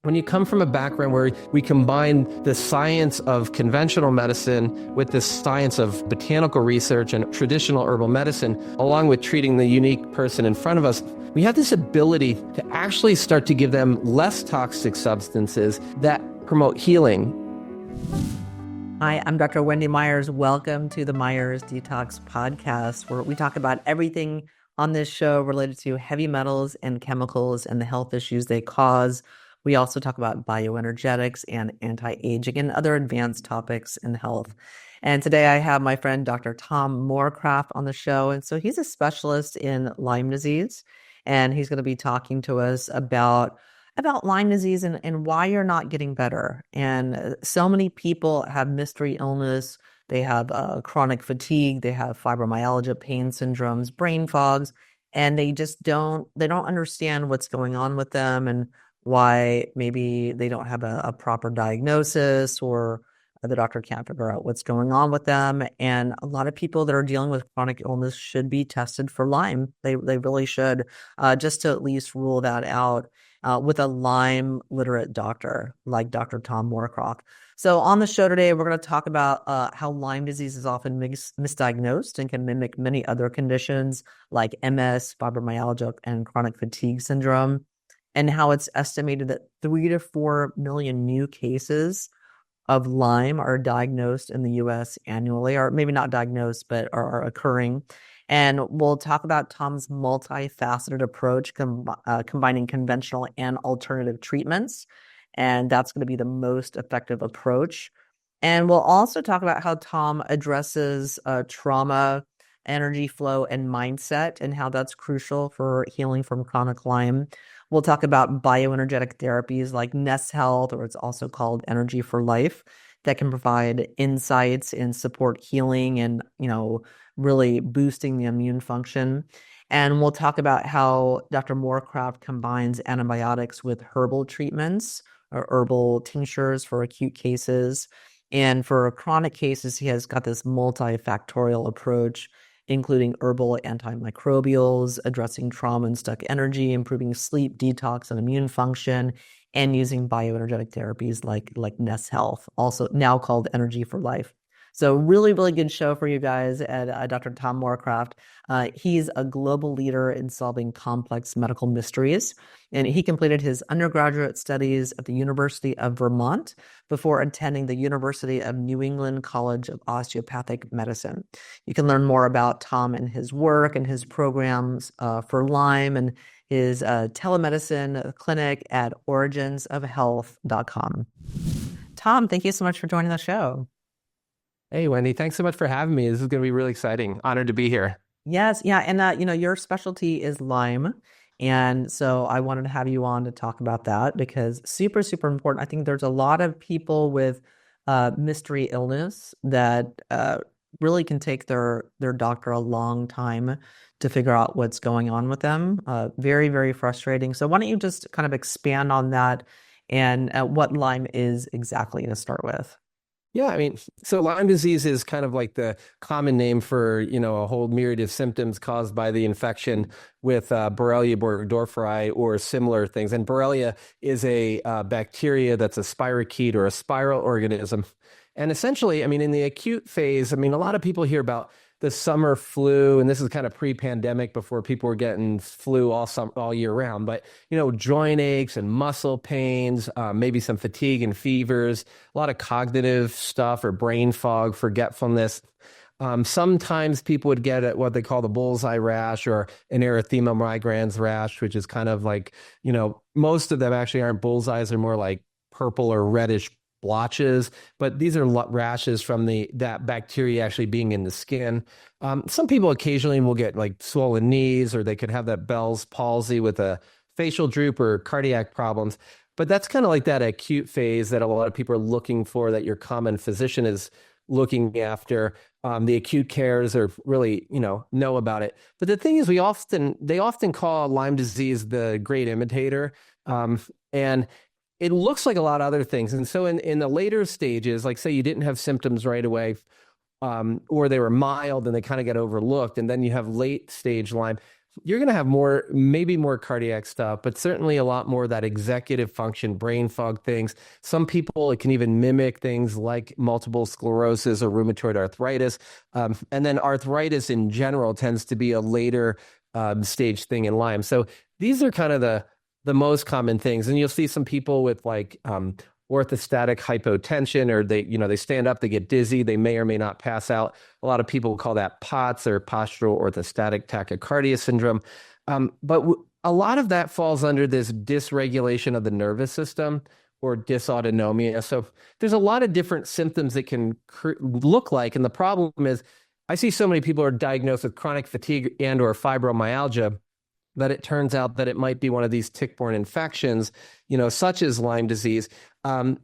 When you come from a background where we combine the science of conventional medicine with the science of botanical research and traditional herbal medicine, along with treating the unique person in front of us, we have this ability to actually start to give them less toxic substances that promote healing. Hi, I'm Dr. Wendy Myers. Welcome to the Myers Detox podcast, where we talk about everything on this show related to heavy metals and chemicals and the health issues they cause. We also talk about bioenergetics and anti-aging and other advanced topics in health. And today I have my friend Dr. Tom Moorcroft on the show. And so he's a specialist in Lyme disease, and he's going to be talking to us about Lyme disease and why you're not getting better. And so many people have mystery illness. They have chronic fatigue. They have fibromyalgia, pain syndromes, brain fogs, and they don't understand what's going on with them and why maybe they don't have a proper diagnosis, or the doctor can't figure out what's going on with them. And a lot of people that are dealing with chronic illness should be tested for Lyme. They really should, just to at least rule that out with a Lyme-literate doctor like Dr. Tom Moorcroft. So on the show today, we're going to talk about how Lyme disease is often misdiagnosed and can mimic many other conditions like MS, fibromyalgia, and chronic fatigue syndrome, and how it's estimated that 3 to 4 million new cases of Lyme are diagnosed in the U.S. annually, or maybe not diagnosed, but are occurring. And we'll talk about Tom's multifaceted approach, combining conventional and alternative treatments. And that's going to be the most effective approach. And we'll also talk about how Tom addresses trauma, energy flow, and mindset, and how that's crucial for healing from chronic Lyme. We'll talk about bioenergetic therapies like Nest Health, or it's also called Energy for Life, that can provide insights and support healing and, really boosting the immune function. And we'll talk about how Dr. Moorcroft combines antibiotics with herbal treatments or herbal tinctures for acute cases. And for chronic cases, he has got this multifactorial approach, including herbal antimicrobials, addressing trauma and stuck energy, improving sleep, detox, and immune function, and using bioenergetic therapies like Nest Health, also now called Energy for Life. So really, really good show for you guys at Dr. Tom Moorcroft. He's a global leader in solving complex medical mysteries, and he completed his undergraduate studies at the University of Vermont before attending the University of New England College of Osteopathic Medicine. You can learn more about Tom and his work and his programs for Lyme and his telemedicine clinic at originsofhealth.com. Tom, thank you so much for joining the show. Hey, Wendy, thanks so much for having me. This is going to be really exciting. Honored to be here. Yes. Yeah. And, your specialty is Lyme. And so I wanted to have you on to talk about that because super, super important. I think there's a lot of people with mystery illness that really can take their doctor a long time to figure out what's going on with them. Very, very frustrating. So why don't you just kind of expand on that and what Lyme is exactly to start with? Yeah, so Lyme disease is kind of like the common name for, a whole myriad of symptoms caused by the infection with Borrelia burgdorferi or similar things. And Borrelia is a bacteria that's a spirochete or a spiral organism. And essentially, in the acute phase, a lot of people hear about the summer flu, and this is kind of pre-pandemic before people were getting flu all year round. But, joint aches and muscle pains, maybe some fatigue and fevers, a lot of cognitive stuff or brain fog, forgetfulness. Sometimes people would get what they call the bullseye rash or an erythema migrans rash, which is kind of like, most of them actually aren't bullseyes, they're more like purple or reddish blotches, but these are rashes from that bacteria actually being in the skin. Some people occasionally will get like swollen knees, or they could have that Bell's palsy with a facial droop or cardiac problems. But that's kind of like that acute phase that a lot of people are looking for, that your common physician is looking after. The acute cares are really, know about it. But the thing is, they often call Lyme disease the great imitator. And it looks like a lot of other things. And so in the later stages, like say you didn't have symptoms right away, or they were mild and they kind of get overlooked, and then you have late stage Lyme, you're going to have more, maybe more cardiac stuff, but certainly a lot more of that executive function, brain fog things. Some people, it can even mimic things like multiple sclerosis or rheumatoid arthritis. And then arthritis in general tends to be a later stage thing in Lyme. So these are kind of the most common things. And you'll see some people with like orthostatic hypotension, or they stand up, they get dizzy, they may or may not pass out. A lot of people call that POTS, or postural orthostatic tachycardia syndrome. But a lot of that falls under this dysregulation of the nervous system, or dysautonomia. So there's a lot of different symptoms that can look like. And the problem is, I see so many people are diagnosed with chronic fatigue and or fibromyalgia that it turns out that it might be one of these tick-borne infections, such as Lyme disease. But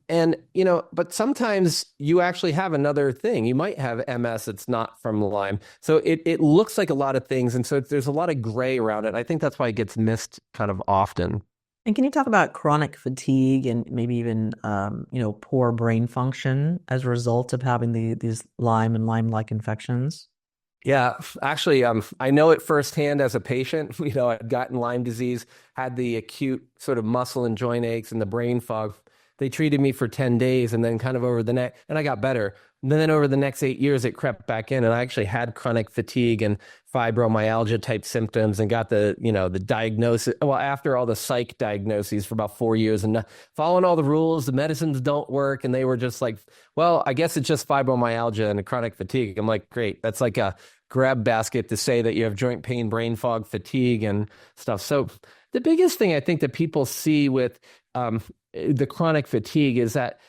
sometimes you actually have another thing. You might have MS that's not from Lyme. So it looks like a lot of things. And so there's a lot of gray around it. I think that's why it gets missed kind of often. And can you talk about chronic fatigue and maybe even, poor brain function as a result of having these Lyme and Lyme-like infections? Yeah, actually, I know it firsthand as a patient. I'd gotten Lyme disease, had the acute sort of muscle and joint aches and the brain fog. They treated me for 10 days, and then kind of and I got better. And then over the next 8 years, it crept back in, and I actually had chronic fatigue and fibromyalgia type symptoms, and got the diagnosis. Well, after all the psych diagnoses for about 4 years, and following all the rules, the medicines don't work, and they were just like, well, I guess it's just fibromyalgia and chronic fatigue. I'm like, great, that's like a grab basket to say that you have joint pain, brain fog, fatigue, and stuff. So the biggest thing I think that people see with the chronic fatigue is that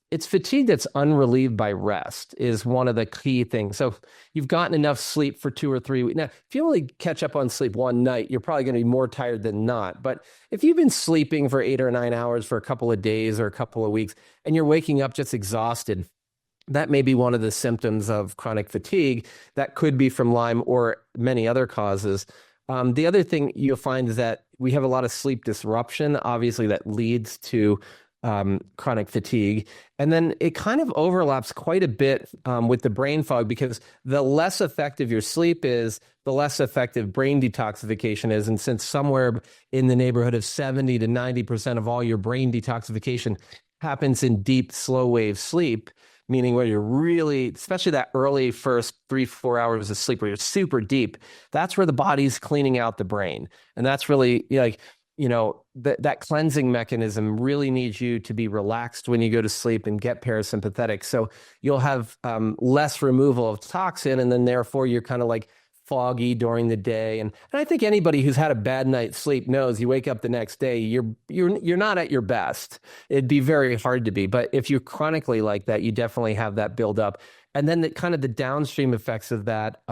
it's fatigue that's unrelieved by rest is one of the key things. So you've gotten enough sleep for 2 or 3 weeks. Now, if you only catch up on sleep one night, you're probably going to be more tired than not. But if you've been sleeping for 8 or 9 hours for a couple of days or a couple of weeks, and you're waking up just exhausted, that may be one of the symptoms of chronic fatigue. That could be from Lyme or many other causes. The other thing you'll find is that we have a lot of sleep disruption, obviously, that leads to chronic fatigue. And then it kind of overlaps quite a bit with the brain fog, because the less effective your sleep is, the less effective brain detoxification is. And since somewhere in the neighborhood of 70 to 90% of all your brain detoxification happens in deep, slow wave sleep, meaning where you're really, especially that early first 3-4 hours of sleep where you're super deep, that's where the body's cleaning out the brain. And that's really that cleansing mechanism really needs you to be relaxed when you go to sleep and get parasympathetic. So you'll have less removal of toxin, and then therefore you're kind of like foggy during the day. And I think anybody who's had a bad night's sleep knows you wake up the next day, you're not at your best. It'd be very hard to be. But if you're chronically like that, you definitely have that buildup. And then the downstream effects of that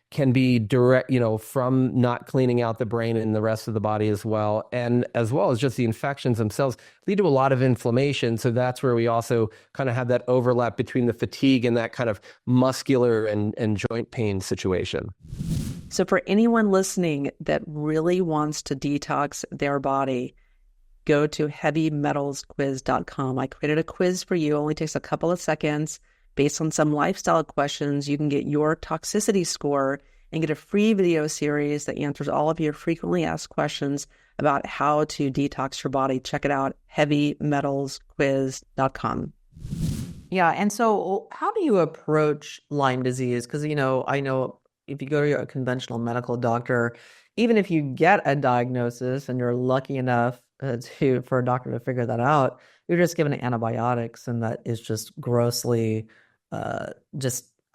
can be direct, from not cleaning out the brain and the rest of the body as well. And as well as just the infections themselves lead to a lot of inflammation. So that's where we also kind of have that overlap between the fatigue and that kind of muscular and joint pain situation. So for anyone listening that really wants to detox their body, go to heavymetalsquiz.com. I created a quiz for you. It only takes a couple of seconds. Based on some lifestyle questions, you can get your toxicity score and get a free video series that answers all of your frequently asked questions about how to detox your body. Check it out, heavymetalsquiz.com. Yeah. And so how do you approach Lyme disease? Because, I know if you go to a conventional medical doctor, even if you get a diagnosis and you're lucky enough for a doctor to figure that out, you're just given antibiotics, and that is just grossly I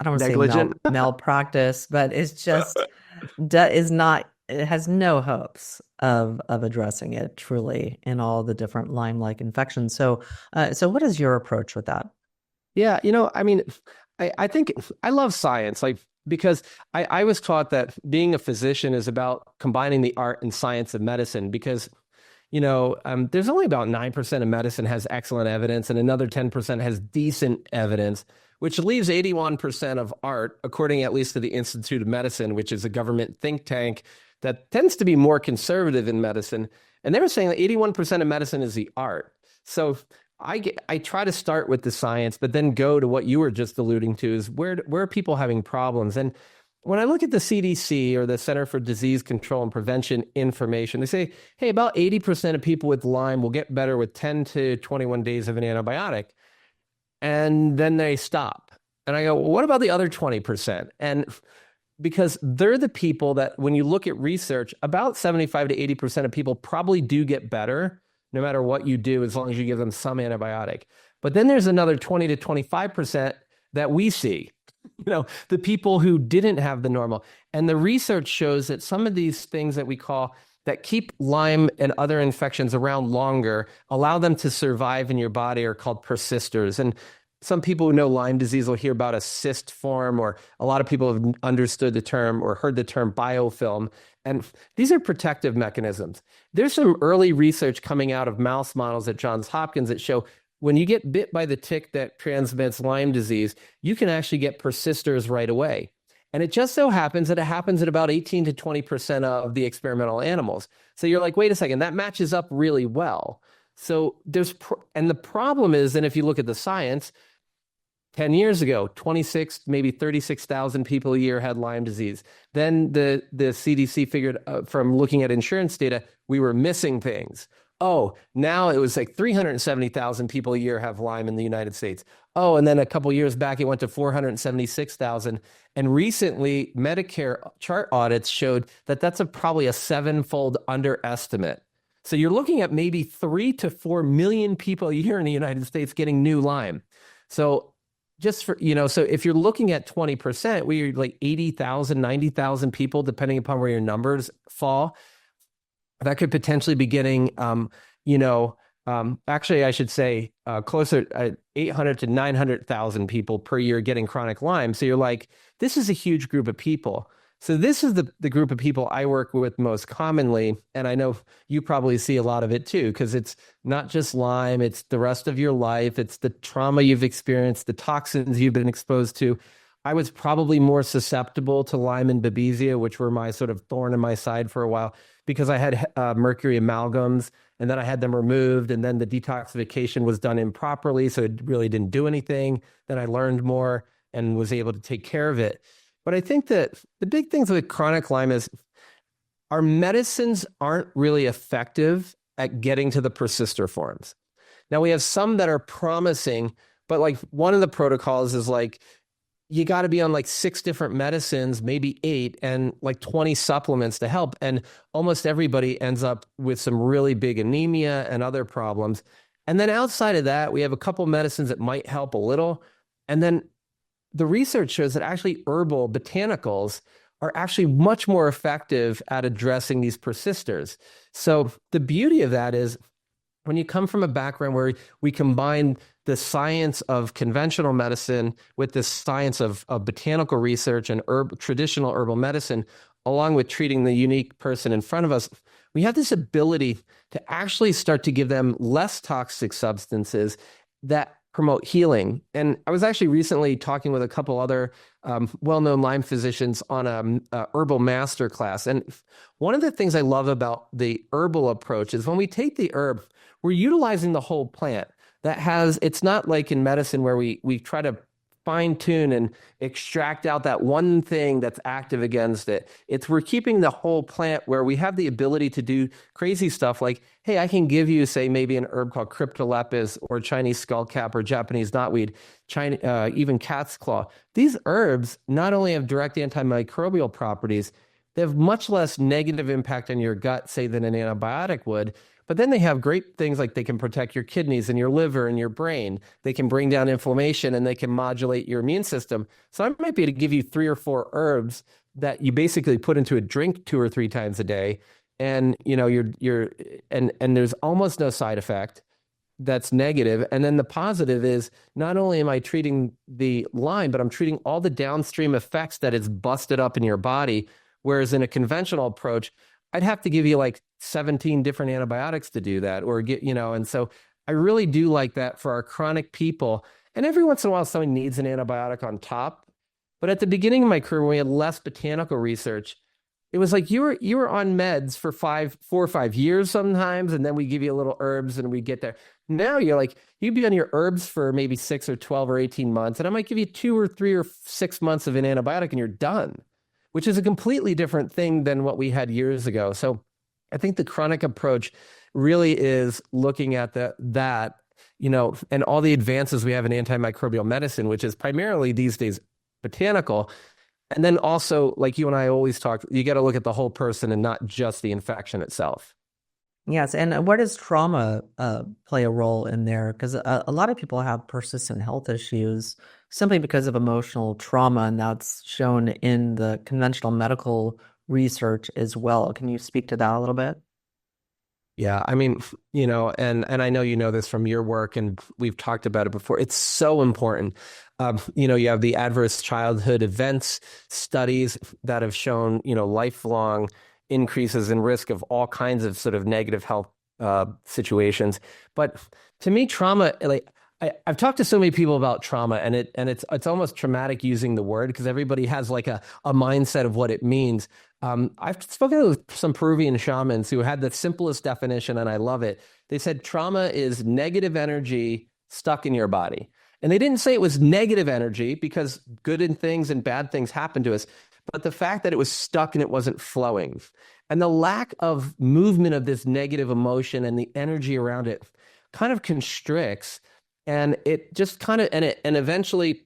don't want to say malpractice, but it's just it has no hopes of addressing it truly in all the different Lyme-like infections. So what is your approach with that? Yeah, I think I love science, because I was taught that being a physician is about combining the art and science of medicine, because there's only about 9% of medicine has excellent evidence, and another 10% has decent evidence, which leaves 81% of art, according at least to the Institute of Medicine, which is a government think tank that tends to be more conservative in medicine. And they were saying that 81% of medicine is the art. So I try to start with the science, but then go to what you were just alluding to, is where are people having problems? And when I look at the CDC or the Center for Disease Control and Prevention information, they say, hey, about 80% of people with Lyme will get better with 10 to 21 days of an antibiotic. And then they stop. And I go, well, what about the other 20%? And because they're the people that, when you look at research, about 75 to 80% of people probably do get better no matter what you do, as long as you give them some antibiotic. But then there's another 20 to 25% that we see, the people who didn't have the normal. And the research shows that some of these things that we call that keep Lyme and other infections around longer, allow them to survive in your body, are called persisters. And some people who know Lyme disease will hear about a cyst form, or a lot of people have understood the term or heard the term biofilm. And these are protective mechanisms. There's some early research coming out of mouse models at Johns Hopkins that show when you get bit by the tick that transmits Lyme disease, you can actually get persisters right away. And it just so happens that it happens at about 18 to 20% of the experimental animals. So you're like, wait a second, that matches up really well. So and the problem is, and if you look at the science, 10 years ago, 26, maybe 36,000 people a year had Lyme disease. Then the CDC figured from looking at insurance data, we were missing things. Oh, now it was like 370,000 people a year have Lyme in the United States. Oh, and then a couple years back, it went to 476,000. And recently, Medicare chart audits showed that that's probably a 7-fold underestimate. So you're looking at maybe 3 to 4 million people a year in the United States getting new Lyme. So just for, so if you're looking at 20%, we're like 80,000, 90,000 people, depending upon where your numbers fall. That could potentially be getting, actually, I should say closer 800 to 900,000 people per year getting chronic Lyme. So you're like, this is a huge group of people. So this is the group of people I work with most commonly. And I know you probably see a lot of it too, because it's not just Lyme, it's the rest of your life. It's the trauma you've experienced, the toxins you've been exposed to. I was probably more susceptible to Lyme and Babesia, which were my sort of thorn in my side for a while, because I had mercury amalgams, and then I had them removed, and then the detoxification was done improperly, so it really didn't do anything. Then I learned more and was able to take care of it. But I think that the big things with chronic Lyme is our medicines aren't really effective at getting to the persister forms. Now, we have some that are promising, but like one of the protocols is like, you got to be on like 6 different medicines, maybe 8, and like 20 supplements to help. And almost everybody ends up with some really big anemia and other problems. And then outside of that, we have a couple medicines that might help a little. And then the research shows that actually herbal botanicals are actually much more effective at addressing these persisters. So the beauty of that is, when you come from a background where we combine the science of conventional medicine with the science of botanical research and traditional herbal medicine, along with treating the unique person in front of us, we have this ability to actually start to give them less toxic substances that promote healing. And I was actually recently talking with a couple other well-known Lyme physicians on a herbal master class. And one of the things I love about the herbal approach is when we take the herb, we're utilizing the whole plant. It's not like in medicine where we try to fine tune and extract out that one thing that's active against it. We're keeping the whole plant, where we have the ability to do crazy stuff like, hey, I can give you, say, maybe an herb called cryptolepis or Chinese skullcap or Japanese knotweed, even cat's claw. These herbs not only have direct antimicrobial properties, they have much less negative impact on your gut, say, than an antibiotic would. But then they have great things like they can protect your kidneys and your liver and your brain. They can bring down inflammation, and they can modulate your immune system. So I might be able to give you 3 or 4 herbs that you basically put into a drink 2 or 3 times a day. And, and there's almost no side effect that's negative. And then the positive is, not only am I treating the Lyme, but I'm treating all the downstream effects that it's busted up in your body. Whereas in a conventional approach, I'd have to give you like 17 different antibiotics to do that, or and so I really do like that for our chronic people. And every once in a while, someone needs an antibiotic on top. But at the beginning of my career, when we had less botanical research, it was like you were on meds for 4 or 5 years sometimes, and then we give you a little herbs and we get there. Now you're like, you'd be on your herbs for maybe 6 or 12 or 18 months, and I might give you 2 or 3 or 6 months of an antibiotic and you're done. which is a completely different thing than what we had years ago. So I think the chronic approach really is looking at that, and all the advances we have in antimicrobial medicine, which is primarily these days botanical. And then also, like you and I always talk, you got to look at the whole person and not just the infection itself. Yes. And where does trauma play a role in there? Because a lot of people have persistent health issues simply because of emotional trauma, and that's shown in the conventional medical research as well. Can you speak to that a little bit? Yeah, I mean, and I know you know this from your work, and we've talked about it before. It's so important. You have the adverse childhood events studies that have shown, lifelong increases in risk of all kinds of sort of negative health situations. But to me, trauma, like I've talked to so many people about trauma, and it's almost traumatic using the word because everybody has like a mindset of what it means. I've spoken with some Peruvian shamans who had the simplest definition, and I love it. They said trauma is negative energy stuck in your body. And they didn't say it was negative energy because good things and bad things happen to us, but the fact that it was stuck and it wasn't flowing. And the lack of movement of this negative emotion and the energy around it kind of constricts, and it just kind of, and eventually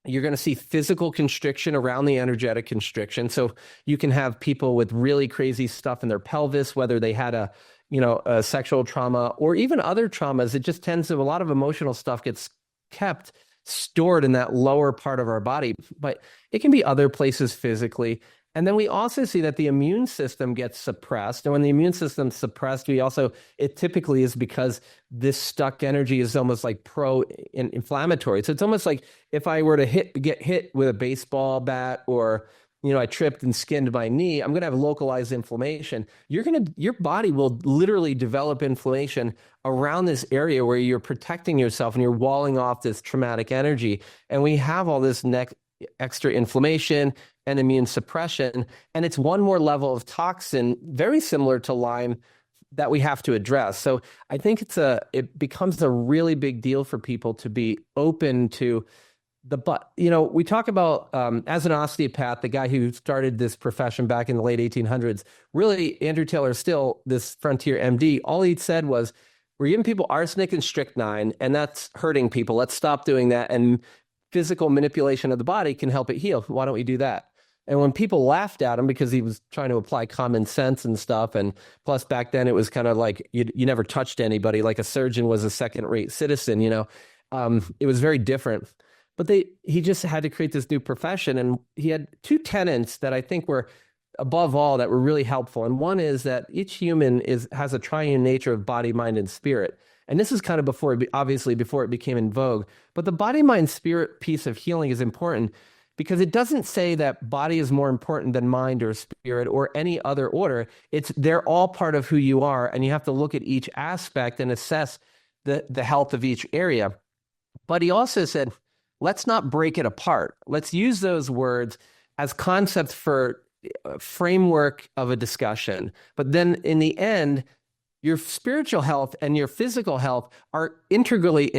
you're going to see physical constriction around the energetic constriction. So you can have people with really crazy stuff in their pelvis, whether they had a sexual trauma or even other traumas. It just tends to, a lot of emotional stuff gets kept stored in that lower part of our body, but it can be other places physically. And then we also see that the immune system gets suppressed. And when the immune system's suppressed, it typically is because this stuck energy is almost like pro-inflammatory. So it's almost like if I were to get hit with a baseball bat, or, I tripped and skinned my knee, I'm going to have localized inflammation. Your body will literally develop inflammation around this area where you're protecting yourself and you're walling off this traumatic energy. And we have all this extra inflammation and immune suppression. And it's one more level of toxin, very similar to Lyme, that we have to address. So I think it becomes a really big deal for people to be open to we talk about, as an osteopath, the guy who started this profession back in the late 1800s, really, Andrew Taylor Still, this frontier MD, all he said was, we're giving people arsenic and strychnine, and that's hurting people. Let's stop doing that. And physical manipulation of the body can help it heal. Why don't we do that? And when people laughed at him because he was trying to apply common sense and stuff, and plus back then it was kind of like you never touched anybody, like a surgeon was a second-rate citizen, it was very different. But he just had to create this new profession, and he had two tenets that I think were, above all, that were really helpful. And one is that each human has a triune nature of body, mind, and spirit. And this is kind of before it became in vogue. But the body, mind, spirit piece of healing is important because it doesn't say that body is more important than mind or spirit or any other order. They're all part of who you are, and you have to look at each aspect and assess the health of each area. But he also said, let's not break it apart. Let's use those words as concepts for a framework of a discussion. But then in the end, your spiritual health and your physical health are integrally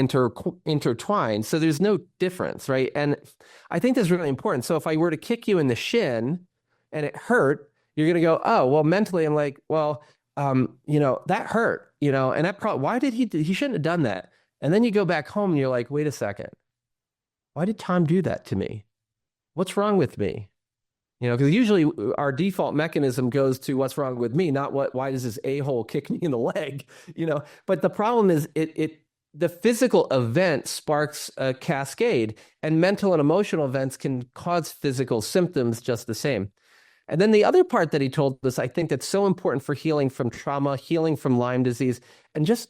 intertwined. So there's no difference, right? And I think that's really important. So if I were to kick you in the shin and it hurt, you're going to go, oh, well, mentally, I'm like, well, that hurt, and that why did he shouldn't have done that. And then you go back home and you're like, wait a second. Why did Tom do that to me? What's wrong with me? Because usually our default mechanism goes to what's wrong with me, not why does this a-hole kick me in the leg? But the problem is the physical event sparks a cascade, and mental and emotional events can cause physical symptoms just the same. And then the other part that he told us, I think that's so important for healing from trauma, healing from Lyme disease, and just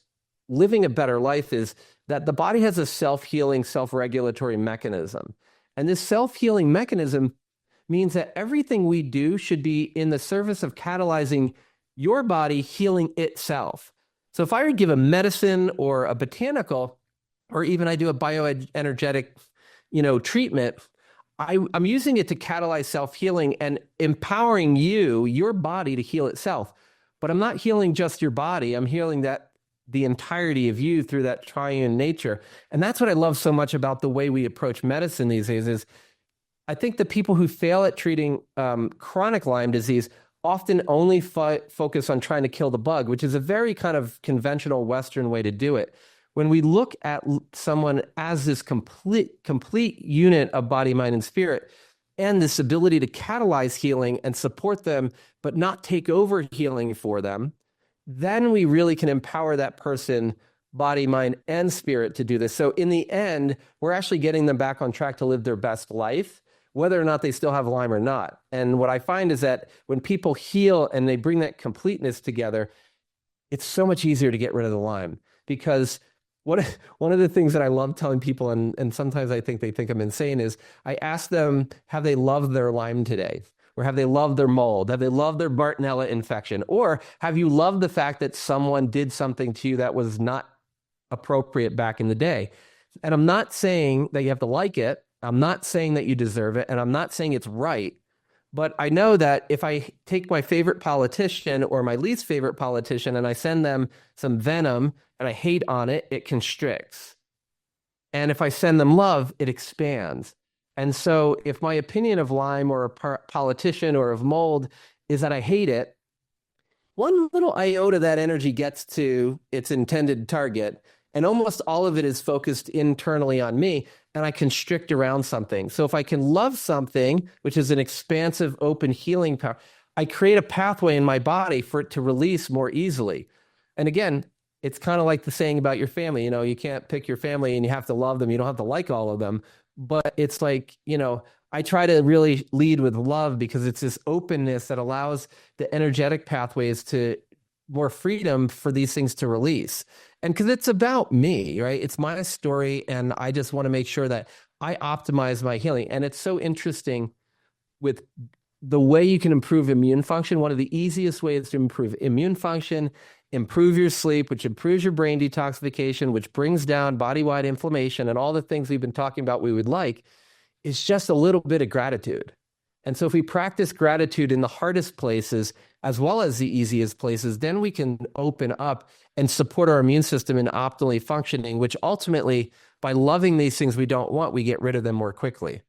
living a better life, is that the body has a self-healing, self-regulatory mechanism. And this self-healing mechanism means that everything we do should be in the service of catalyzing your body healing itself. So if I were to give a medicine or a botanical, or even I do a bioenergetic, treatment, I'm using it to catalyze self-healing and empowering your body to heal itself. But I'm not healing just your body. I'm healing the entirety of you through that triune nature. And that's what I love so much about the way we approach medicine these days is I think the people who fail at treating chronic Lyme disease often only focus on trying to kill the bug, which is a very kind of conventional Western way to do it. When we look at someone as this complete unit of body, mind, and spirit, and this ability to catalyze healing and support them, but not take over healing for them, then we really can empower that person, body, mind, and spirit, to do this. So in the end, we're actually getting them back on track to live their best life, whether or not they still have Lyme or not. And what I find is that when people heal and they bring that completeness together, it's so much easier to get rid of the Lyme. Because one of the things that I love telling people, and sometimes I think they think I'm insane, is I ask them, have they loved their Lyme today? Or have they loved their mold? Have they loved their Bartonella infection? Or have you loved the fact that someone did something to you that was not appropriate back in the day? And I'm not saying that you have to like it. I'm not saying that you deserve it. And I'm not saying it's right. But I know that if I take my favorite politician or my least favorite politician and I send them some venom and I hate on it, it constricts. And if I send them love, it expands. And so if my opinion of Lyme or a politician or of mold is that I hate it, one little iota of that energy gets to its intended target, and almost all of it is focused internally on me, and I constrict around something. So if I can love something, which is an expansive, open healing power, I create a pathway in my body for it to release more easily. And again, it's kind of like the saying about your family, you can't pick your family and you have to love them. You don't have to like all of them. But it's like, I try to really lead with love because it's this openness that allows the energetic pathways to more freedom for these things to release. And because it's about me, right? It's my story. And I just want to make sure that I optimize my healing. And it's so interesting with the way you can improve immune function. One of the easiest ways to improve immune function, improve your sleep, which improves your brain detoxification, which brings down body-wide inflammation and all the things we've been talking about we would like, is just a little bit of gratitude. And so if we practice gratitude in the hardest places, as well as the easiest places, then we can open up and support our immune system in optimally functioning, which ultimately, by loving these things we don't want, we get rid of them more quickly.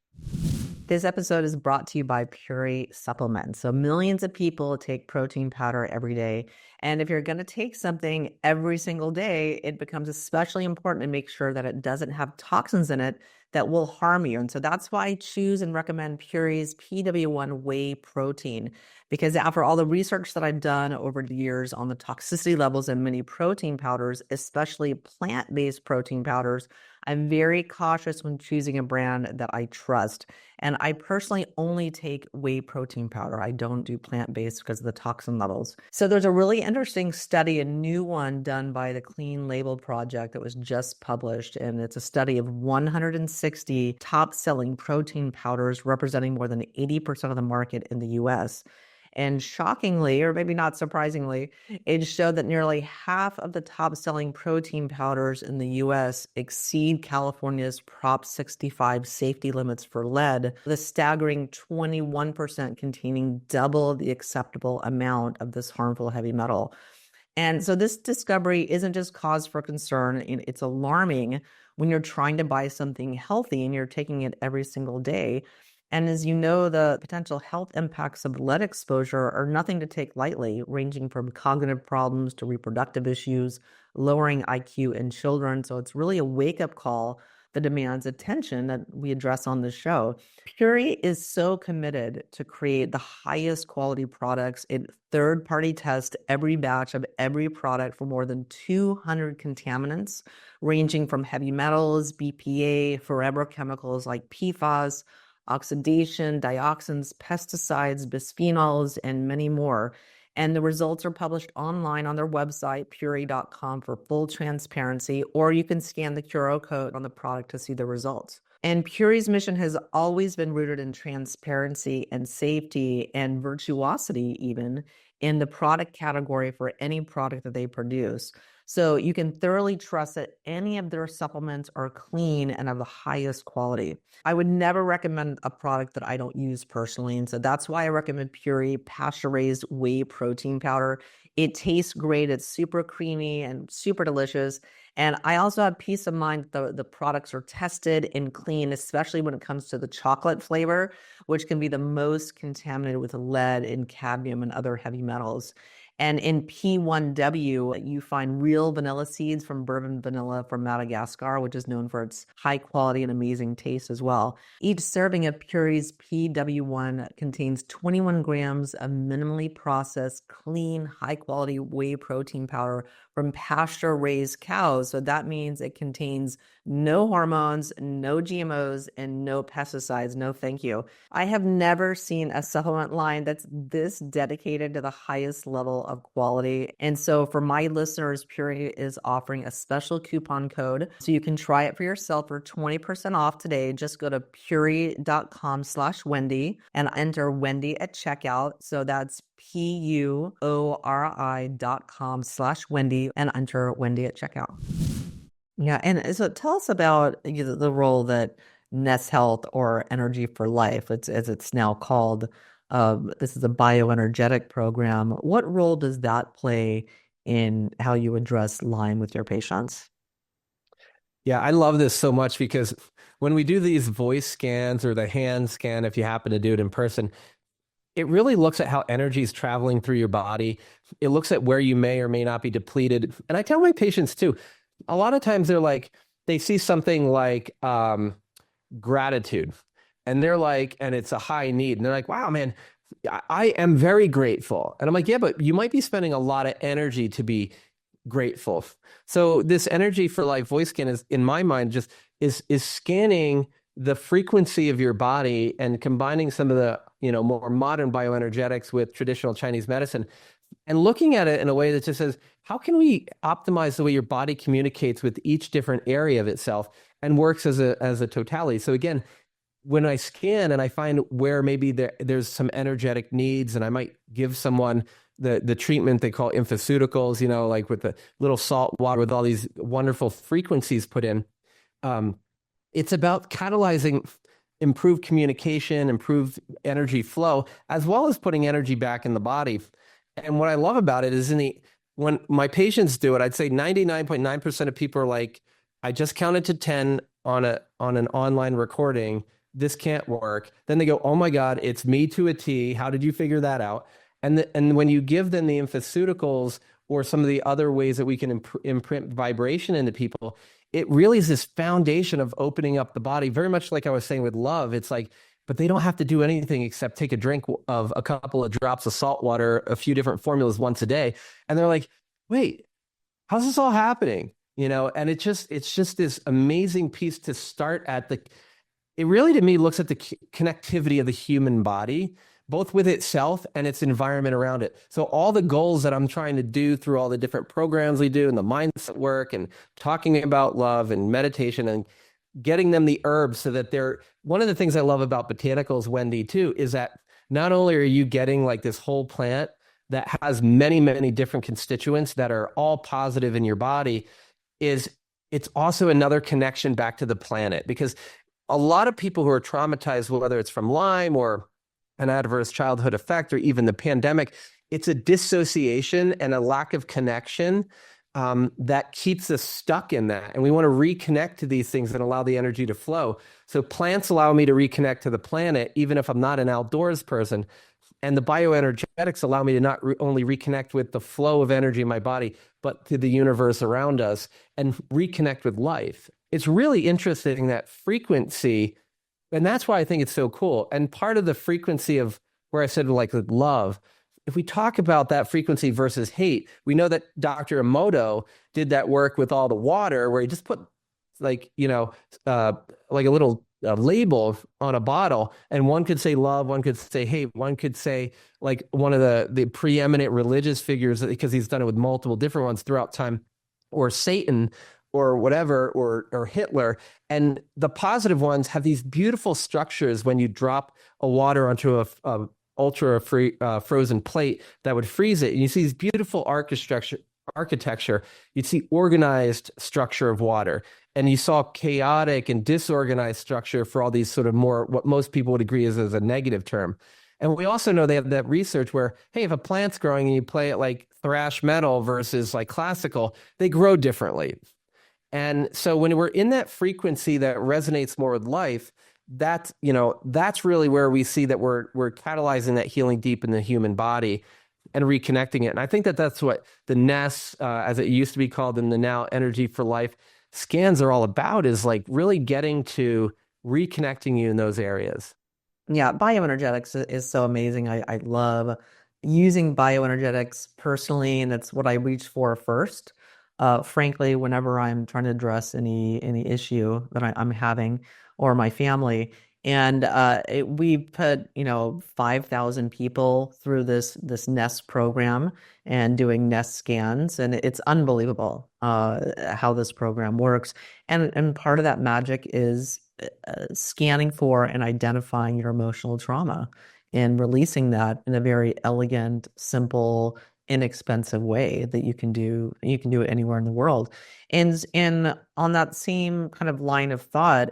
This episode is brought to you by Puree Supplements. So millions of people take protein powder every day. And if you're going to take something every single day, it becomes especially important to make sure that it doesn't have toxins in it that will harm you. And so that's why I choose and recommend Puree's PW1 whey protein, because after all the research that I've done over the years on the toxicity levels in many protein powders, especially plant-based protein powders, I'm very cautious when choosing a brand that I trust. And I personally only take whey protein powder. I don't do plant-based because of the toxin levels. So there's a really interesting study, a new one done by the Clean Label Project that was just published. And it's a study of 160 top-selling protein powders representing more than 80% of the market in the US. And shockingly, or maybe not surprisingly, it showed that nearly half of the top-selling protein powders in the U.S. exceed California's Prop 65 safety limits for lead, with a staggering 21% containing double the acceptable amount of this harmful heavy metal. And so this discovery isn't just cause for concern, it's alarming when you're trying to buy something healthy and you're taking it every single day. And as you know, the potential health impacts of lead exposure are nothing to take lightly, ranging from cognitive problems to reproductive issues, lowering IQ in children. So it's really a wake-up call that demands attention that we address on this show. Puree is so committed to create the highest quality products. It third-party tests every batch of every product for more than 200 contaminants, ranging from heavy metals, BPA, forever chemicals like PFAS, oxidation, dioxins, pesticides, bisphenols, and many more. And the results are published online on their website, puree.com, for full transparency, or you can scan the QR code on the product to see the results. And Puree's mission has always been rooted in transparency and safety and virtuosity, even in the product category for any product that they produce. So you can thoroughly trust that any of their supplements are clean and of the highest quality. I would never recommend a product that I don't use personally. And so that's why I recommend Puree pasture-raised whey protein powder. It tastes great. It's super creamy and super delicious. And I also have peace of mind that the products are tested and clean, especially when it comes to the chocolate flavor, which can be the most contaminated with lead and cadmium and other heavy metals. And in P1W, you find real vanilla seeds from bourbon vanilla from Madagascar, which is known for its high quality and amazing taste as well. Each serving of Puree's PW1 contains 21 grams of minimally processed, clean, high quality whey protein powder from pasture-raised cows. So that means it contains no hormones, no GMOs, and no pesticides. No, thank you. I have never seen a supplement line that's this dedicated to the highest level of quality. And so for my listeners, Puree is offering a special coupon code. So you can try it for yourself for 20% off today. Just go to puree.com/Wendy and enter Wendy at checkout. So that's PUORI.com/Wendy and enter Wendy at checkout. Yeah. And so tell us about the role that Nest Health, or Energy for Life, as it's now called. This is a bioenergetic program. What role does that play in how you address Lyme with your patients? Yeah, I love this so much because when we do these voice scans or the hand scan, if you happen to do it in person, it really looks at how energy is traveling through your body. It looks at where you may or may not be depleted. And I tell my patients too, a lot of times they see something like gratitude, and they're like, and it's a high need. And they're like, wow, man, I am very grateful. And I'm like, yeah, but you might be spending a lot of energy to be grateful. So this Energy for Life voice scan is, in my mind, just is scanning the frequency of your body and combining some of the, more modern bioenergetics with traditional Chinese medicine, and looking at it in a way that just says, how can we optimize the way your body communicates with each different area of itself and works as a totality? So again, when I scan and I find where maybe there's some energetic needs, and I might give someone the treatment they call infoceuticals, like with the little salt water with all these wonderful frequencies put in. It's about catalyzing improved communication, improved energy flow, as well as putting energy back in the body. And what I love about it is when my patients do it, I'd say 99.9% of people are like, I just counted to 10 on an online recording. This can't work. Then they go, oh my God, it's me to a T. How did you figure that out? And when you give them the infoceuticals or some of the other ways that we can imprint vibration into people, it really is this foundation of opening up the body, very much like I was saying with love. It's like, but they don't have to do anything except take a drink of a couple of drops of salt water, a few different formulas once a day. And they're like, wait, how's this all happening? And it's just this amazing piece to start at. It really, to me, looks at the connectivity of the human body, both with itself and its environment around it. So all the goals that I'm trying to do through all the different programs we do and the mindset work and talking about love and meditation and getting them the herbs so that one of the things I love about botanicals, Wendy, too, is that not only are you getting like this whole plant that has many, many different constituents that are all positive in your body, it's also another connection back to the planet. Because a lot of people who are traumatized, whether it's from Lyme or an adverse childhood effect or even the pandemic, it's a dissociation and a lack of connection that keeps us stuck in that. And we want to reconnect to these things and allow the energy to flow. So plants allow me to reconnect to the planet, even if I'm not an outdoors person. And the bioenergetics allow me to not only reconnect with the flow of energy in my body, but to the universe around us and reconnect with life. It's really interesting, that frequency. And that's why I think it's so cool. And part of the frequency of where I said, like with love, if we talk about that frequency versus hate, we know that Dr. Emoto did that work with all the water where he just put like a little label on a bottle, and one could say love, one could say hate, one could say like one of the preeminent religious figures, because he's done it with multiple different ones throughout time, or Satan, or whatever, or Hitler. And the positive ones have these beautiful structures when you drop a water onto a ultra frozen plate that would freeze it. And you see these beautiful architecture, you'd see organized structure of water. And you saw chaotic and disorganized structure for all these sort of more, what most people would agree is as a negative term. And we also know they have that research where, hey, if a plant's growing and you play it like thrash metal versus like classical, they grow differently. And so when we're in that frequency that resonates more with life, that's, that's really where we see that we're catalyzing that healing deep in the human body and reconnecting it. And I think that that's what the NES, as it used to be called, and the now Energy for Life scans are all about, is like really getting to reconnecting you in those areas. Yeah, bioenergetics is so amazing. I love using bioenergetics personally, and it's what I reach for first. Frankly, whenever I'm trying to address any issue that I'm having or my family, and we put 5,000 people through this NEST program and doing NEST scans, and it's unbelievable how this program works. And part of that magic is scanning for and identifying your emotional trauma and releasing that in a very elegant, simple, inexpensive way that you can do it anywhere in the world. And on that same kind of line of thought,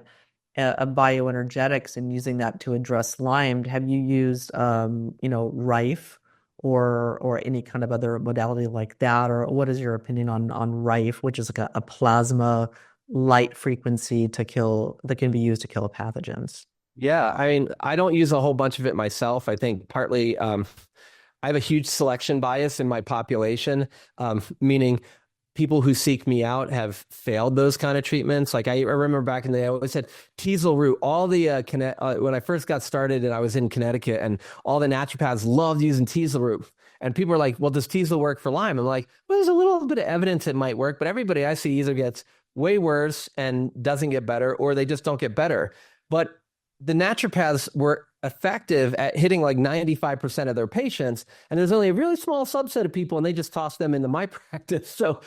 of bioenergetics and using that to address Lyme, have you used Rife or any kind of other modality like that? Or what is your opinion on Rife, which is like a plasma light frequency that can be used to kill pathogens? Yeah, I mean, I don't use a whole bunch of it myself. I think partly I have a huge selection bias in my population, meaning people who seek me out have failed those kind of treatments. Like I remember back in the day, I always said teasel root. All the when I first got started and I was in Connecticut, and all the naturopaths loved using teasel root. And people were like, well, does teasel work for Lyme? I'm like, well, there's a little bit of evidence it might work, but everybody I see either gets way worse and doesn't get better, or they just don't get better. But the naturopaths were effective at hitting like 95% of their patients. And there's only a really small subset of people, and they just toss them into my practice. So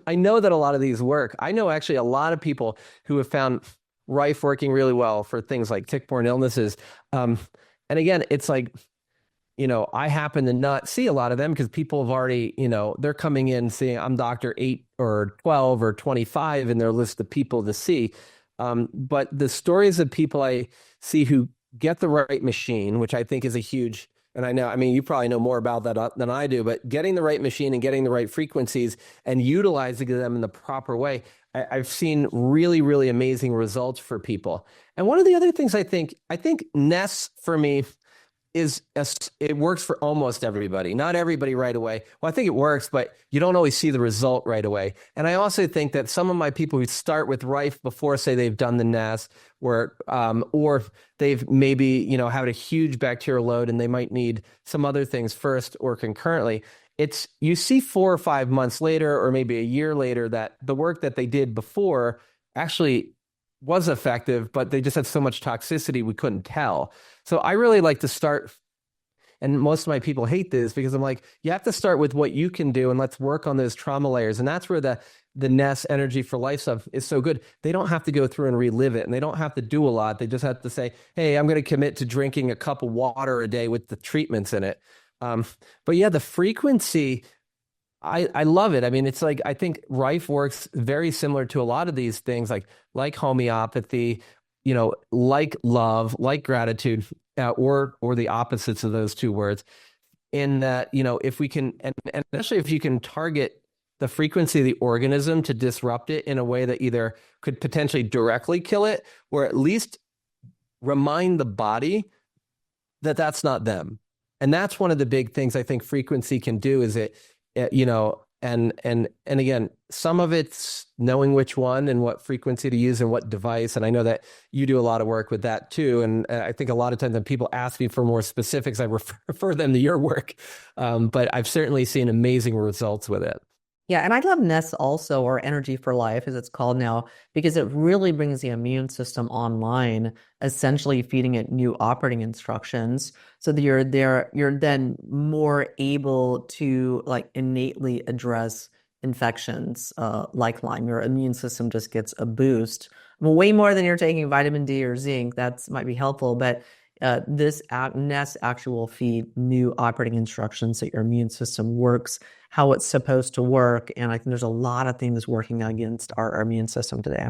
I know that a lot of these work. I know actually a lot of people who have found Rife working really well for things like tick-borne illnesses. And again, it's like, I happen to not see a lot of them because people have already, they're coming in saying I'm Dr. 8 or 12 or 25 in their list of people to see. But the stories of people I see who get the right machine, which I think is a huge, and I mean, you probably know more about that than I do, but getting the right machine and getting the right frequencies and utilizing them in the proper way, I've seen really, really amazing results for people. And one of the other things I think NES for me it works for almost everybody. Not everybody right away. Well, I think it works, but you don't always see the result right away. And I also think that some of my people who start with Rife before, say, they've done the NAS, or they've maybe, had a huge bacterial load and they might need some other things first or concurrently. You see 4 or 5 months later, or maybe a year later, that the work that they did before actually was effective, but they just had so much toxicity we couldn't tell. So I really like to start, and most of my people hate this because I'm like, you have to start with what you can do and let's work on those trauma layers. And that's where the NES Energy for Life stuff is so good. They don't have to go through and relive it, and they don't have to do a lot. They just have to say, hey, I'm going to commit to drinking a cup of water a day with the treatments in it. But yeah, the frequency, I love it. I mean, it's like, I think Rife works very similar to a lot of these things, like homeopathy, like love, like gratitude, or the opposites of those two words. In that, if we can, and especially if you can target the frequency of the organism to disrupt it in a way that either could potentially directly kill it, or at least remind the body that that's not them. And that's one of the big things I think frequency can do, is and again, some of it's knowing which one and what frequency to use and what device. And I know that you do a lot of work with that too. And I think a lot of times when people ask me for more specifics, I refer them to your work. But I've certainly seen amazing results with it. Yeah, and I love NES also, or Energy for Life, as it's called now, because it really brings the immune system online, essentially feeding it new operating instructions, so that you're then more able to innately address infections like Lyme. Your immune system just gets a boost, way more than you're taking vitamin D or zinc. That might be helpful, but this NES actual feed new operating instructions so your immune system works how it's supposed to work. And I think there's a lot of things working against our immune system today.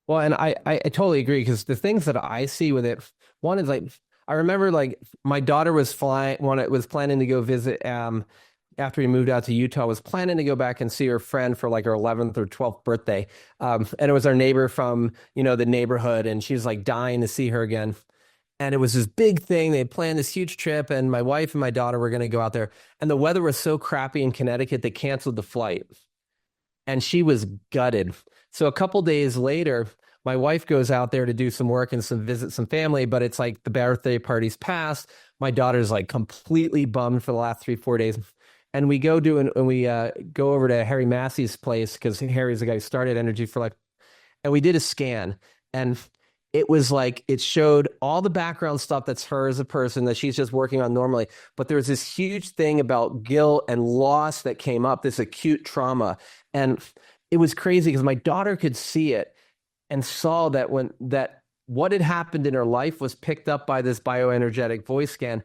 Well, and I totally agree because the things that I see with it, one is like I remember like my daughter was planning to go visit after we moved out to Utah, was planning to go back and see her friend for like her 11th or 12th birthday. And it was our neighbor from, the neighborhood, and she was like dying to see her again. And it was this big thing. They had planned this huge trip, and my wife and my daughter were going to go out there. And the weather was so crappy in Connecticut, they canceled the flight. And she was gutted. So a couple days later, my wife goes out there to do some work and visit some family, but it's like the birthday party's passed. My daughter's like completely bummed for the last 3-4 days. And we go go over to Harry Massey's place because Harry's the guy who started Energy for Life. And we did a scan, and it was like it showed all the background stuff that's her as a person that she's just working on normally. But there was this huge thing about guilt and loss that came up, this acute trauma. And it was crazy because my daughter could see it and saw that what had happened in her life was picked up by this bioenergetic voice scan.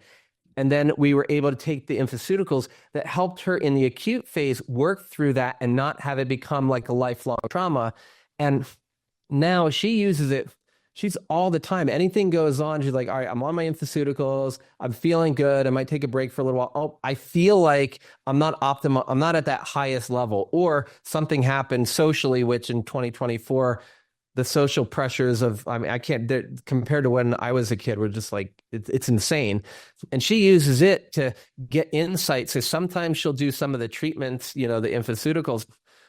And then we were able to take the infoceuticals that helped her in the acute phase work through that and not have it become like a lifelong trauma. And now she uses it. She's all the time. Anything goes on, she's like, all right, I'm on my infoceuticals. I'm feeling good. I might take a break for a little while. Oh, I feel like I'm not optimal. I'm not at that highest level. Or something happened socially, which in 2024, the social pressures of, I can't, compared to when I was a kid, we're just like, it's insane. And she uses it to get insight. So sometimes she'll do some of the treatments, the infoceuticals,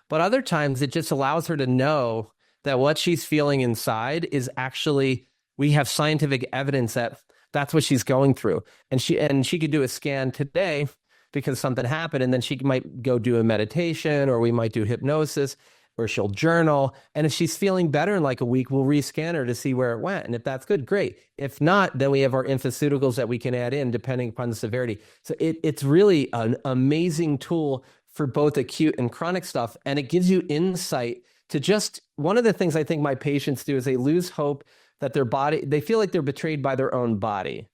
but other times it just allows her to know that what she's feeling inside is actually, we have scientific evidence that that's what she's going through. And she could do a scan today because something happened, and then she might go do a meditation, or we might do hypnosis, or she'll journal. And if she's feeling better in like a week, we'll rescan her to see where it went. And if that's good, great. If not, then we have our infoceuticals that we can add in depending upon the severity. So it's really an amazing tool for both acute and chronic stuff. And it gives you insight to just, one of the things I think my patients do is they lose hope that their body, they feel like they're betrayed by their own body.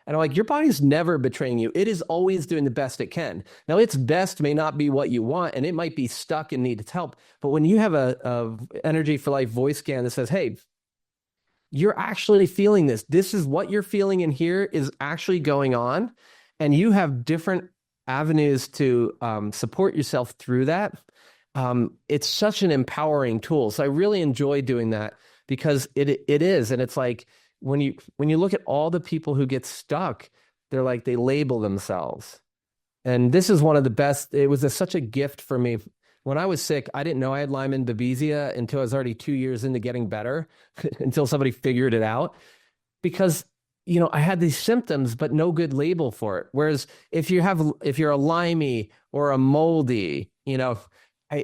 And I'm like, your body's never betraying you. It is always doing the best it can. Now, its best may not be what you want, and it might be stuck and needs help. But when you have a Energy for Life voice scan that says, hey, you're actually feeling this. This is what you're feeling in here is actually going on. And you have different avenues to support yourself through that. It's such an empowering tool. So I really enjoy doing that because it is. And it's like, when you look at all the people who get stuck, they're like, they label themselves. And this is one of the best. It was such a gift for me. When I was sick, I didn't know I had Lyme and Babesia until I was already 2 years into getting better, until somebody figured it out. Because, I had these symptoms, but no good label for it. Whereas if you're a Limey or a moldy,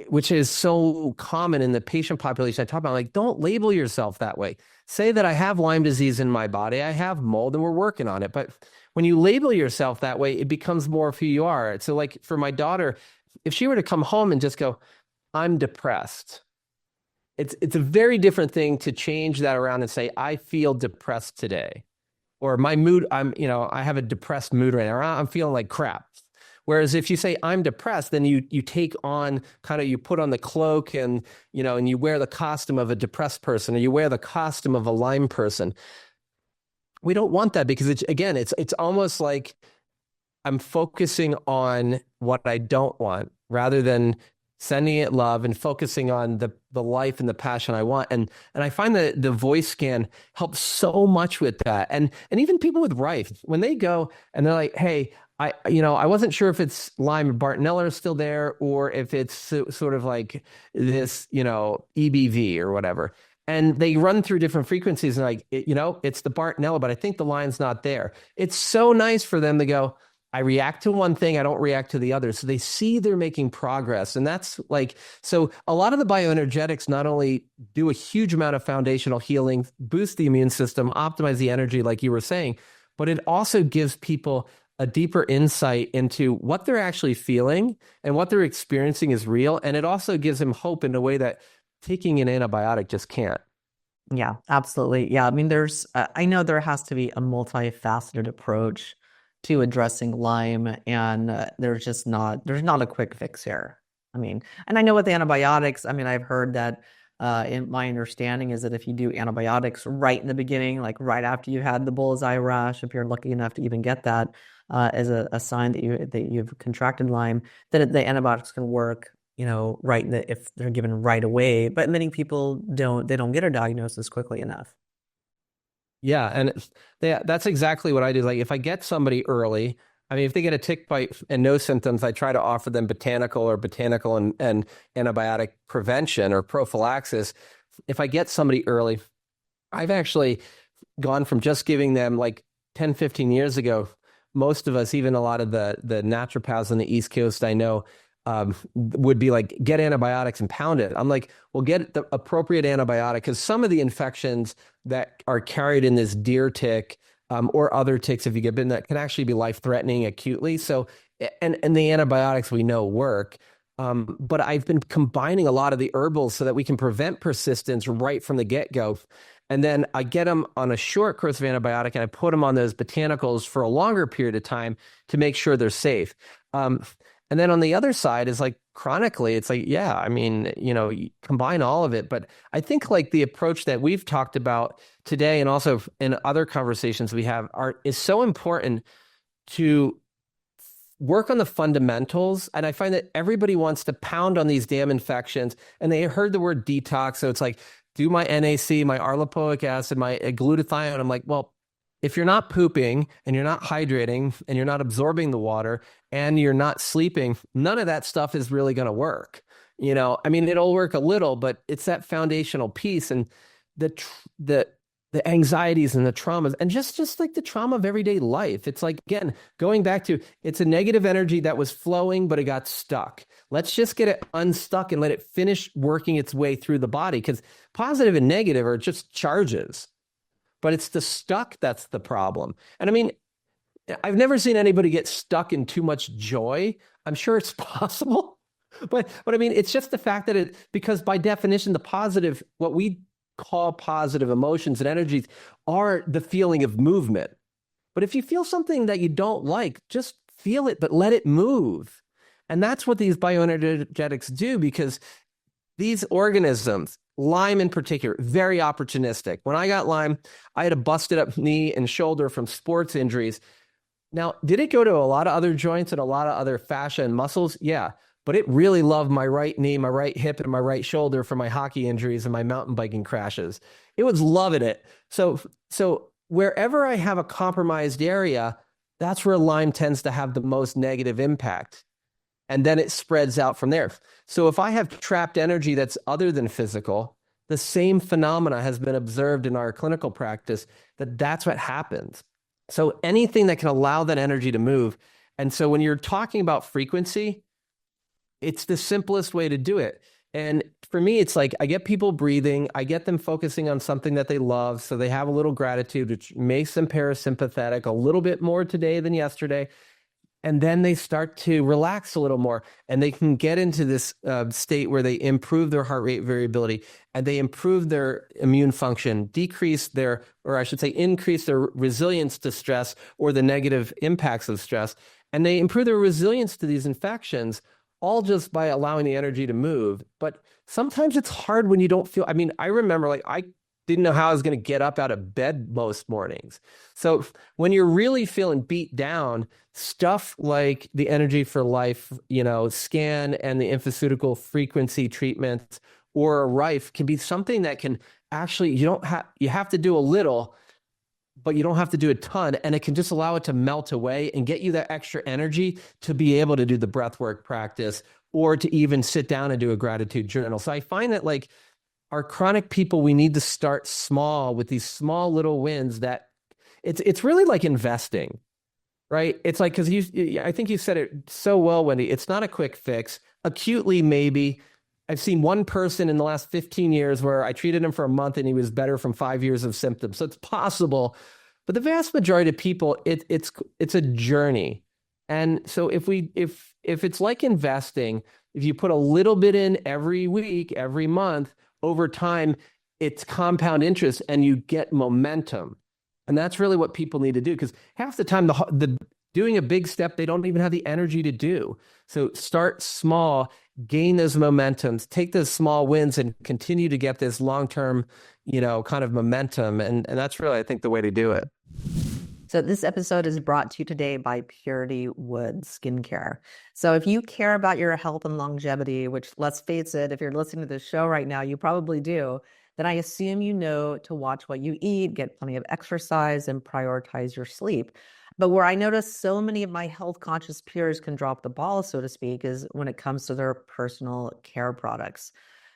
which is so common in the patient population I talk about, like, don't label yourself that way. Say that I have Lyme disease in my body, I have mold, and we're working on it. But when you label yourself that way, it becomes more of who you are. So like for my daughter, if she were to come home and just go, I'm depressed, it's a very different thing to change that around and say, I feel depressed today. Or my mood, I have a depressed mood right now. I'm feeling like crap. Whereas if you say I'm depressed, then you take on you put on the cloak and you wear the costume of a depressed person, or you wear the costume of a Lyme person. We don't want that because it's almost like I'm focusing on what I don't want rather than sending it love and focusing on the life and the passion I want. And I find that the voice scan helps so much with that. And even people with Rife, when they go and they're like, hey, I wasn't sure if it's Lyme or Bartonella is still there, or if it's sort of like this, EBV or whatever. And they run through different frequencies and it's the Bartonella, but I think the line's not there. It's so nice for them to go, I react to one thing, I don't react to the other. So they see they're making progress. And that's so a lot of the bioenergetics not only do a huge amount of foundational healing, boost the immune system, optimize the energy, like you were saying, but it also gives people a deeper insight into what they're actually feeling and what they're experiencing is real. And it also gives them hope in a way that taking an antibiotic just can't. Yeah, absolutely. Yeah. I mean, I know there has to be a multifaceted approach to addressing Lyme, and there's not a quick fix here. I mean, and I know with antibiotics, I mean, I've heard that in my understanding is that if you do antibiotics right in the beginning, like right after you had the bullseye rash, if you're lucky enough to even get that as a sign that you've contracted Lyme, that the antibiotics can work, right if they're given right away. But many people don't get a diagnosis quickly enough. Yeah, and that's exactly what I do. Like if I get somebody early, I mean, if they get a tick bite and no symptoms, I try to offer them botanical and antibiotic prevention or prophylaxis. If I get somebody early, I've actually gone from just giving them like 10, 15 years ago. Most of us, even a lot of the naturopaths on the East Coast, I know, would be like, get antibiotics and pound it. I'm like, well, get the appropriate antibiotic, because some of the infections that are carried in this deer tick or other ticks, if you get bitten, that can actually be life-threatening acutely. So, and the antibiotics we know work. But I've been combining a lot of the herbals so that we can prevent persistence right from the get-go. And then I get them on a short course of antibiotic, and I put them on those botanicals for a longer period of time to make sure they're safe. And then on the other side is like chronically, it's like, yeah, I mean, you combine all of it. But I think like the approach that we've talked about today and also in other conversations we have is so important to work on the fundamentals. And I find that everybody wants to pound on these damn infections, and they heard the word detox. So it's like, do my NAC, my arlopoic acid, my glutathione. I'm like, well, if you're not pooping and you're not hydrating and you're not absorbing the water and you're not sleeping, none of that stuff is really going to work. I mean, it'll work a little, but it's that foundational piece, and the anxieties and the traumas, and just like the trauma of everyday life. It's like, again, going back to, it's a negative energy that was flowing, but it got stuck. Let's just get it unstuck and let it finish working its way through the body, because positive and negative are just charges. But it's the stuck that's the problem. And I mean, I've never seen anybody get stuck in too much joy. I'm sure it's possible. But I mean, it's just the fact that because by definition, the positive, what we call positive emotions and energies, are the feeling of movement. But if you feel something that you don't like, just feel it, but let it move. And that's what these bioenergetics do, because these organisms, Lyme in particular, very opportunistic. When I got Lyme, I had a busted up knee and shoulder from sports injuries. Now, did it go to a lot of other joints and a lot of other fascia and muscles? Yeah, but it really loved my right knee, my right hip, and my right shoulder from my hockey injuries and my mountain biking crashes. It was loving it. So wherever I have a compromised area, that's where Lyme tends to have the most negative impact. And then it spreads out from there. So if I have trapped energy that's other than physical, the same phenomena has been observed in our clinical practice, that's what happens. So anything that can allow that energy to move. And so when you're talking about frequency, it's the simplest way to do it. And for me, it's like, I get people breathing, I get them focusing on something that they love, so they have a little gratitude, which makes them parasympathetic a little bit more today than yesterday. And then they start to relax a little more, and they can get into this state where they improve their heart rate variability, and they improve their immune function, increase their resilience to stress or the negative impacts of stress. And they improve their resilience to these infections, all just by allowing the energy to move. But sometimes it's hard when you don't feel, I mean, I remember I didn't know how I was going to get up out of bed most mornings. So when you're really feeling beat down, stuff like the Energy for Life, scan and the infoceutical frequency treatments or a Rife can be something that can actually, you have to do a little, but you don't have to do a ton. And it can just allow it to melt away and get you that extra energy to be able to do the breathwork practice or to even sit down and do a gratitude journal. So I find that like, our chronic people, we need to start small with these small little wins that it's really like investing, right? It's like, because I think you said it so well, Wendy, it's not a quick fix. Acutely, maybe. I've seen one person in the last 15 years where I treated him for a month and he was better from 5 years of symptoms. So it's possible, but the vast majority of people, it's a journey. And so if it's like investing, if you put a little bit in every week, every month, over time, it's compound interest and you get momentum. And that's really what people need to do, because half the time the doing a big step they don't even have the energy to do. So start small, gain those momentums, take those small wins and continue to get this long-term, kind of momentum. And that's really, I think, the way to do it. So this episode is brought to you today by Purity Woods Skincare. So if you care about your health and longevity, which let's face it, if you're listening to this show right now, you probably do, then I assume you know to watch what you eat, get plenty of exercise, and prioritize your sleep. But where I notice so many of my health conscious peers can drop the ball, so to speak, is when it comes to their personal care products.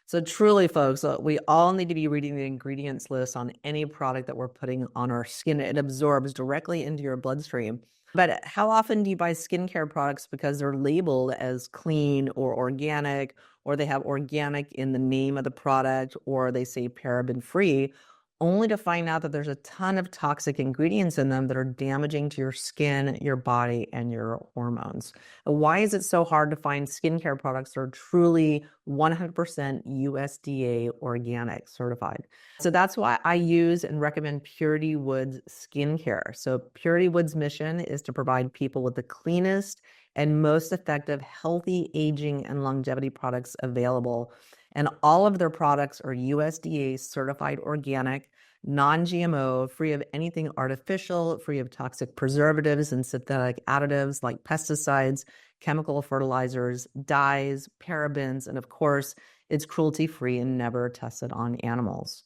So truly, folks, we all need to be reading the ingredients list on any product that we're putting on our skin. It absorbs directly into your bloodstream. But how often do you buy skincare products because they're labeled as clean or organic, or they have organic in the name of the product, or they say paraben free, only to find out that there's a ton of toxic ingredients in them that are damaging to your skin, your body, and your hormones? Why is it so hard to find skincare products that are truly 100% USDA organic certified? So that's why I use and recommend Purity Woods Skincare. So Purity Woods' mission is to provide people with the cleanest and most effective healthy aging and longevity products available. And all of their products are USDA certified organic, non-GMO, free of anything artificial, free of toxic preservatives and synthetic additives like pesticides, chemical fertilizers, dyes, parabens, and of course, it's cruelty-free and never tested on animals.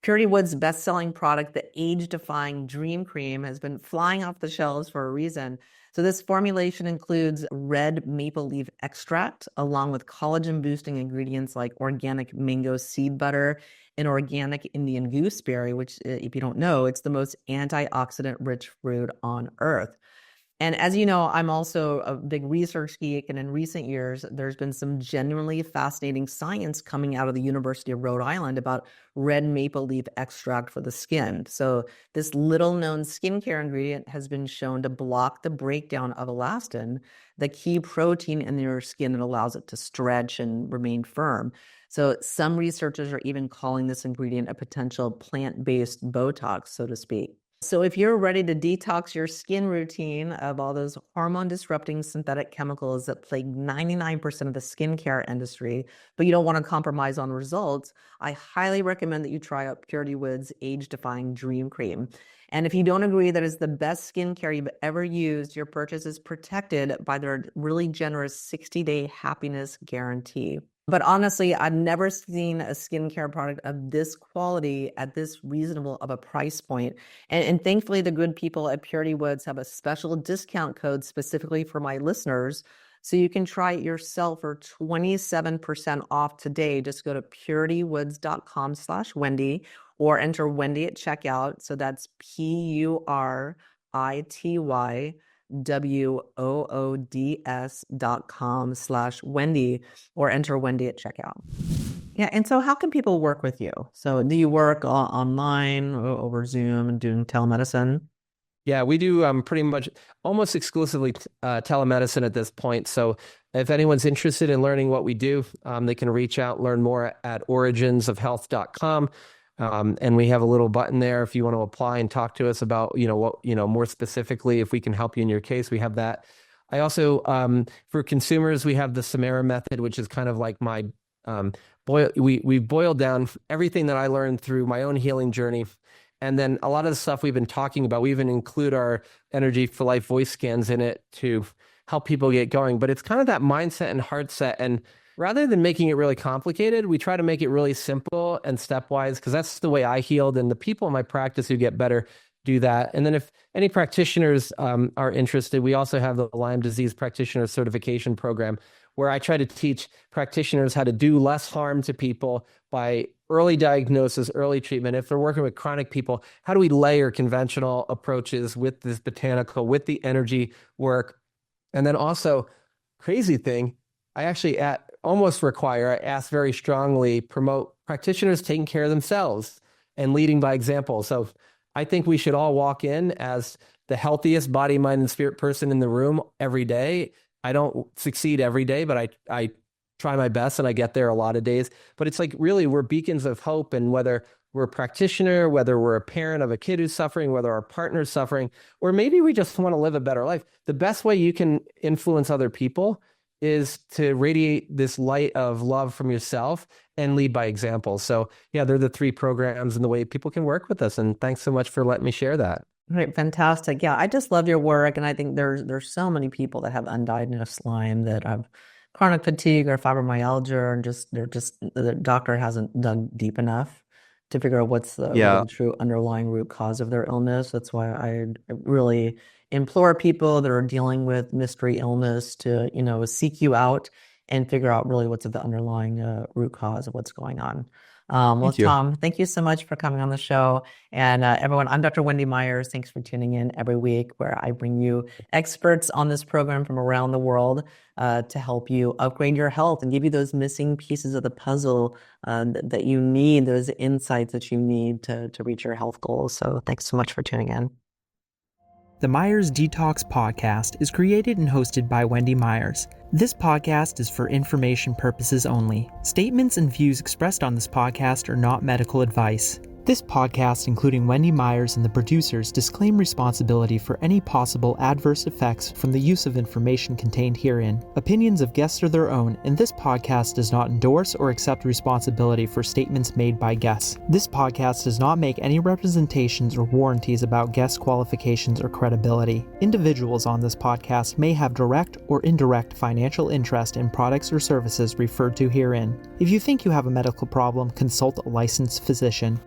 Purity Woods' best-selling product, the age-defying Dream Cream, has been flying off the shelves for a reason. So this formulation includes red maple leaf extract, along with collagen-boosting ingredients like organic mango seed butter and organic Indian gooseberry, which, if you don't know, it's the most antioxidant-rich fruit on earth. And as you know, I'm also a big research geek, and in recent years, there's been some genuinely fascinating science coming out of the University of Rhode Island about red maple leaf extract for the skin. So this little-known skincare ingredient has been shown to block the breakdown of elastin, the key protein in your skin that allows it to stretch and remain firm. So some researchers are even calling this ingredient a potential plant-based Botox, so to speak. So if you're ready to detox your skin routine of all those hormone-disrupting synthetic chemicals that plague 99% of the skincare industry, but you don't want to compromise on results, I highly recommend that you try out Purity Woods' age-defying Dream Cream. And if you don't agree that it's the best skincare you've ever used, your purchase is protected by their really generous 60-day happiness guarantee. But honestly, I've never seen a skincare product of this quality at this reasonable of a price point. And thankfully, the good people at Purity Woods have a special discount code specifically for my listeners. So you can try it yourself for 27% off today. Just go to puritywoods.com/Wendy or enter Wendy at checkout. So that's PURITYWOODS.com/Wendy or enter Wendy at checkout. Yeah. And so how can people work with you? So do you work online over Zoom and doing telemedicine? Yeah, we do pretty much almost exclusively telemedicine at this point. So if anyone's interested in learning what we do, they can reach out, learn more at originsofhealth.com. And we have a little button there if you want to apply and talk to us about, more specifically, if we can help you in your case, we have that. I also, for consumers, we have the Samara method, which is kind of like my we've boiled down everything that I learned through my own healing journey. And then a lot of the stuff we've been talking about, we even include our Energy for Life voice scans in it to help people get going. But it's kind of that mindset and heart set. And rather than making it really complicated, we try to make it really simple and stepwise, because that's the way I healed. And the people in my practice who get better do that. And then if any practitioners are interested, we also have the Lyme disease practitioner certification program, where I try to teach practitioners how to do less harm to people by early diagnosis, early treatment. If they're working with chronic people, how do we layer conventional approaches with this botanical, with the energy work? And then also, crazy thing, I actually I ask very strongly, promote practitioners taking care of themselves and leading by example. So I think we should all walk in as the healthiest body, mind, and spirit person in the room every day. I don't succeed every day, but I try my best, and I get there a lot of days. But it's like really we're beacons of hope, and whether we're a practitioner, whether we're a parent of a kid who's suffering, whether our partner's suffering, or maybe we just want to live a better life, the best way you can influence other people is to radiate this light of love from yourself and lead by example. So yeah, they're the 3 programs and the way people can work with us. And thanks so much for letting me share that. Right, fantastic. Yeah, I just love your work, and I think there's so many people that have undiagnosed Lyme that have chronic fatigue or fibromyalgia, and the doctor hasn't dug deep enough to figure out what's the really true underlying root cause of their illness. That's why I really implore people that are dealing with mystery illness to, seek you out and figure out really what's the underlying root cause of what's going on. Well, Tom, thank you so much for coming on the show. And everyone, I'm Dr. Wendy Myers. Thanks for tuning in every week, where I bring you experts on this program from around the world to help you upgrade your health and give you those missing pieces of the puzzle that you need, those insights that you need to reach your health goals. So thanks so much for tuning in. The Myers Detox podcast is created and hosted by Wendy Myers. This podcast is for information purposes only. Statements and views expressed on this podcast are not medical advice. This podcast, including Wendy Myers and the producers, disclaim responsibility for any possible adverse effects from the use of information contained herein. Opinions of guests are their own, and this podcast does not endorse or accept responsibility for statements made by guests. This podcast does not make any representations or warranties about guest qualifications or credibility. Individuals on this podcast may have direct or indirect financial interest in products or services referred to herein. If you think you have a medical problem, consult a licensed physician.